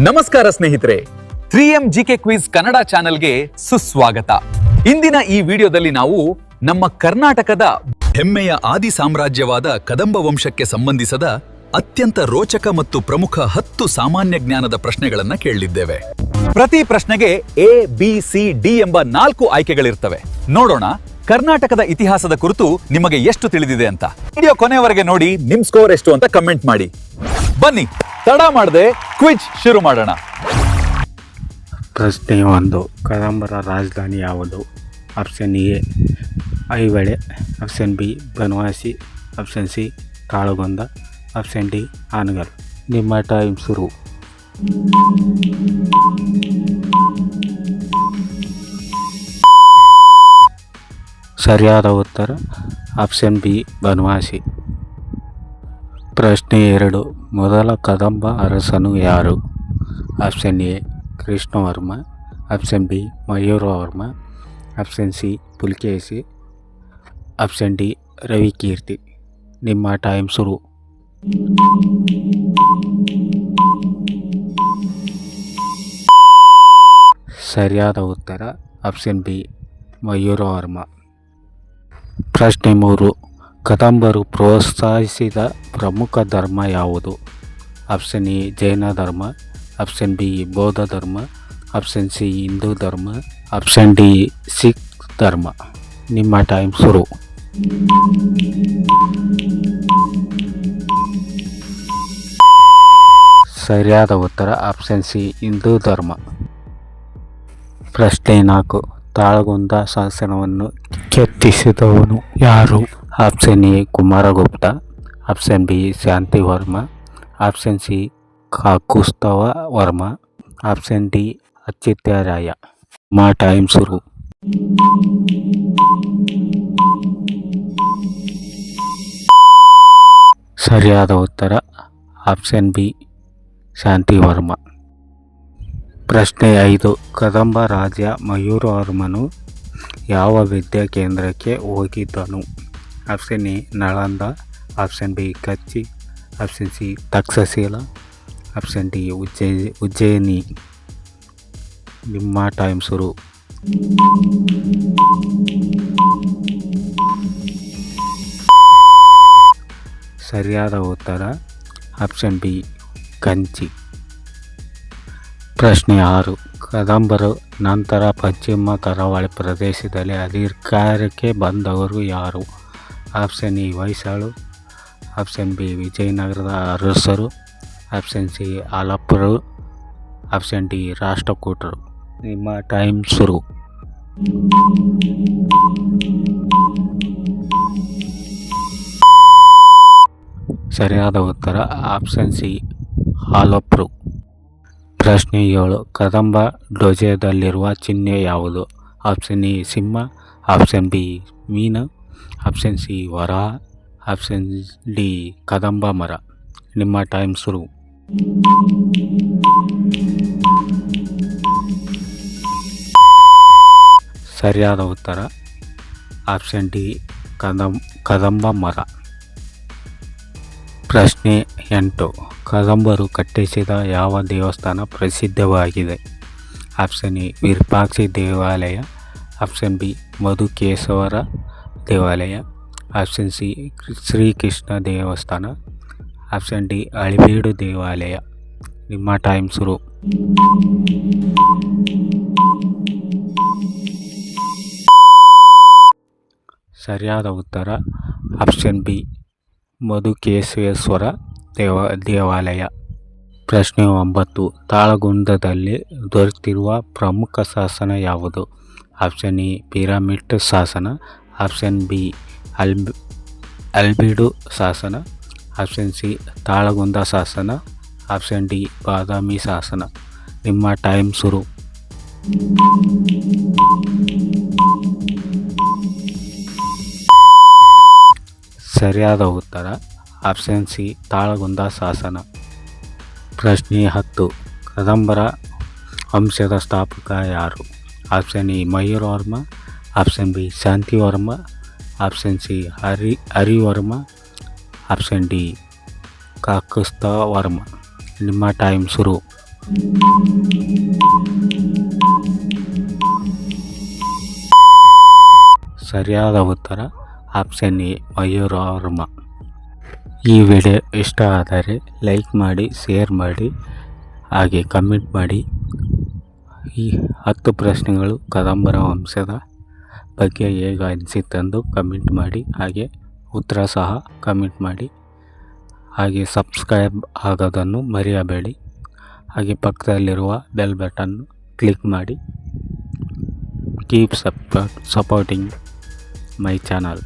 ನಮಸ್ಕಾರ ಸ್ನೇಹಿತರೆ, 3M GK quiz Kannada ಚಾನೆಲ್ಗೆ ಸುಸ್ವಾಗತ. ಇಂದಿನ ಈ ವಿಡಿಯೋದಲ್ಲಿ ನಾವು ನಮ್ಮ ಕರ್ನಾಟಕದ ಹೆಮ್ಮೆಯ ಆದಿ ಸಾಮ್ರಾಜ್ಯವಾದ ಕದಂಬ ವಂಶಕ್ಕೆ ಸಂಬಂಧಿಸಿದ ಅತ್ಯಂತ ರೋಚಕ ಮತ್ತು ಪ್ರಮುಖ 10 ಸಾಮಾನ್ಯ ಜ್ಞಾನದ ಪ್ರಶ್ನೆಗಳನ್ನ ಕೇಳಲಿದ್ದೇವೆ. ಪ್ರತಿ ಪ್ರಶ್ನೆಗೆ A, B, C, D ಎಂಬ 4 ಆಯ್ಕೆಗಳಿರ್ತವೆ. ನೋಡೋಣ ಕರ್ನಾಟಕದ ಇತಿಹಾಸದ ಕುರಿತು ನಿಮಗೆ ಎಷ್ಟು ತಿಳಿದಿದೆ ಅಂತ. ವಿಡಿಯೋ ಕೊನೆಯವರೆಗೆ ನೋಡಿ, ನಿಮ್ ಸ್ಕೋರ್ ಎಷ್ಟು ಅಂತ ಕಮೆಂಟ್ ಮಾಡಿ. ಬನ್ನಿ ತಡ ಮಾಡದೆ ಕ್ವಿಜ್ ಶುರು ಮಾಡೋಣ. ಪ್ರಶ್ನೆ 1. ಕದಂಬರ ರಾಜಧಾನಿ ಯಾವುದು? Option A Aihole, option B Banavasi, option C Talagunda, option D Hangal. ನಿಮ್ಮ ಟೈಮ್ ಶುರು. ಸರಿಯಾದ ಉತ್ತರ ಆಪ್ಷನ್ ಬಿ ಬನವಾಸಿ. ಪ್ರಶ್ನೆ 2. ಮೊದಲ ಕದಂಬ ಅರಸನು ಯಾರು? Option A Krishnavarma, option B Mayuravarma, option C Pulakeshi, option D Ravikirti. ನಿಮ್ಮ ಟೈಮ್ ಶುರು. ಸರಿಯಾದ ಉತ್ತರ ಆಪ್ಷನ್ ಬಿ ಮಯೂರವರ್ಮ. ಪ್ರಶ್ನೆ 3. ಕದಂಬರು ಪ್ರೋತ್ಸಾಹಿಸಿದ ಪ್ರಮುಖ ಧರ್ಮ ಯಾವುದು? ಆಪ್ಷನ್ ಎ ಜೈನ ಧರ್ಮ, ಆಪ್ಷನ್ ಬಿ ಬೌದ್ಧ ಧರ್ಮ, ಆಪ್ಷನ್ ಸಿ ಹಿಂದೂ ಧರ್ಮ, ಆಪ್ಷನ್ ಡಿ ಸಿಖ್ ಧರ್ಮ. ನಿಮ್ಮ ಟೈಮ್ ಶುರು. ಸರಿಯಾದ ಉತ್ತರ ಆಪ್ಷನ್ ಸಿ ಹಿಂದೂ ಧರ್ಮ. ಪ್ರಶ್ನೆ 4. ತಾಳಗುಂದ ಶಾಸನವನ್ನು ಕೆತ್ತಿಸಿದವನು ಯಾರು? Option A Kumaragupta, option B Shantivarma, option C Kakusthavarma, option D Achyutaraya. ನಿಮ್ಮ ಟೈಮ್ ಶುರು. ಸರಿಯಾದ ಉತ್ತರ ಆಪ್ಷನ್ ಬಿ ಶಾಂತಿವರ್ಮ. ಪ್ರಶ್ನೆ 5. ಕದಂಬ ರಾಜ ಮಯೂರವರ್ಮನು ಯಾವ ವಿದ್ಯಾ ಕೇಂದ್ರಕ್ಕೆ ಹೋಗಿದ್ದನು? Option A Nalanda, option B Kanchi, option C Takshashila, option D Ujjaini. ನಿಮ್ಮ ಟೈಮ್ ಶುರು. ಸರಿಯಾದ ಉತ್ತರ ಆಪ್ಷನ್ ಬಿ ಕಂಚಿ. ಪ್ರಶ್ನೆ 6. ಕದಂಬರು ನಂತರ ಪಶ್ಚಿಮ ಕರಾವಳಿ ಪ್ರದೇಶದಲ್ಲಿ ಅಧಿಕಾರಕ್ಕೆ ಬಂದವರು ಯಾರು? ಆಪ್ಷನ್ ಎ ಹೊಯ್ಸಳು, ಆಪ್ಷನ್ ಬಿ ವಿಜಯನಗರದ ಅರಸರು, ಆಪ್ಷನ್ ಸಿ ಆಲಪ್ಪರು, ಆಪ್ಷನ್ ಡಿ ರಾಷ್ಟ್ರಕೂಟರು. ನಿಮ್ಮ ಟೈಮ್ ಶುರು. ಸರಿಯಾದ ಉತ್ತರ ಆಪ್ಷನ್ ಸಿ ಆಲಪ್ಪರು. ಪ್ರಶ್ನೆ 7. ಕದಂಬ ಧ್ವಜದಲ್ಲಿರುವ ಚಿಹ್ನೆ ಯಾವುದು? Option A Simha, option B ಮೀನು, ಆಪ್ಷನ್ ಸಿ ವರಾಹ, ಆಪ್ಷನ್ ಡಿ ಕದಂಬ ಮರ. ನಿಮ್ಮ ಟೈಮ್ ಶುರು. ಸರಿಯಾದ ಉತ್ತರ ಆಪ್ಷನ್ ಡಿ ಕದಂಬ ಮರ. ಪ್ರಶ್ನೆ 8. ಕದಂಬರು ಕಟ್ಟಿಸಿದ ಯಾವ ದೇವಸ್ಥಾನ ಪ್ರಸಿದ್ಧವಾಗಿದೆ? ಆಪ್ಷನ್ ಎ ವಿರೂಪಾಕ್ಷ ದೇವಾಲಯ, ಆಪ್ಷನ್ ಬಿ ಮಧುಕೇಶ್ವರ ದೇವಾಲಯ, ಆಪ್ಷನ್ ಸಿ ಶ್ರೀಕೃಷ್ಣ ದೇವಸ್ಥಾನ, ಆಪ್ಷನ್ ಡಿ ಹಳೇಬೀಡು ದೇವಾಲಯ. ನಿಮ್ಮ ಟೈಮ್ ಶುರು. ಸರಿಯಾದ ಉತ್ತರ ಆಪ್ಷನ್ ಬಿ ಮಧುಕೇಶ್ವೇಶ್ವರ ದೇವಾಲಯ. ಪ್ರಶ್ನೆ 9. ತಾಳಗುಂದದಲ್ಲಿ ದೊರೆತಿರುವ ಪ್ರಮುಖ ಶಾಸನ ಯಾವುದು? ಆಪ್ಷನ್ ಎ ಪಿರಮಿಡ್ ಶಾಸನ, ಆಪ್ಷನ್ ಬಿ ಹಳೇಬೀಡು ಶಾಸನ, ಆಪ್ಷನ್ ಸಿ ತಾಳಗುಂದ ಶಾಸನ, ಆಪ್ಷನ್ ಡಿ ಬಾದಾಮಿ ಶಾಸನ. ನಿಮ್ಮ ಟೈಮ್ ಶುರು. ಸರಿಯಾದ ಉತ್ತರ ಆಪ್ಷನ್ ಸಿ ತಾಳಗುಂದ ಶಾಸನ. ಪ್ರಶ್ನೆ 10. ಕದಂಬರ ವಂಶದ ಸ್ಥಾಪಕ ಯಾರು? Option A Mayuravarma, option B Shantivarma, option C Harivarma, option D Kakusthavarma. ನಿಮ್ಮ ಟೈಮ್ ಶುರು. ಸರಿಯಾದ ಉತ್ತರ ಆಪ್ಷನ್ ಎ ಮಯೂರವರ್ಮ. ಈ ವಿಡಿಯೋ ಇಷ್ಟ ಆದರೆ ಲೈಕ್ ಮಾಡಿ, ಶೇರ್ ಮಾಡಿ, ಹಾಗೆ ಕಮೆಂಟ್ ಮಾಡಿ. ಈ 10 ಪ್ರಶ್ನೆಗಳು ಕದಂಬರ ವಂಶದ ಬಗ್ಗೆ ಹೇಗೆ ಅನಿಸಿತೆಂದು ಕಮೆಂಟ್ ಮಾಡಿ, ಹಾಗೆ ಉತ್ತರ ಸಹ ಕಮೆಂಟ್ ಮಾಡಿ. ಹಾಗೆ ಸಬ್ಸ್ಕ್ರೈಬ್ ಆಗೋದನ್ನು ಮರೆಯಬೇಡಿ. ಹಾಗೆ ಪಕ್ಕದಲ್ಲಿರುವ ಬೆಲ್ ಬಟನ್ ಕ್ಲಿಕ್ ಮಾಡಿ. Keep supporting my channel.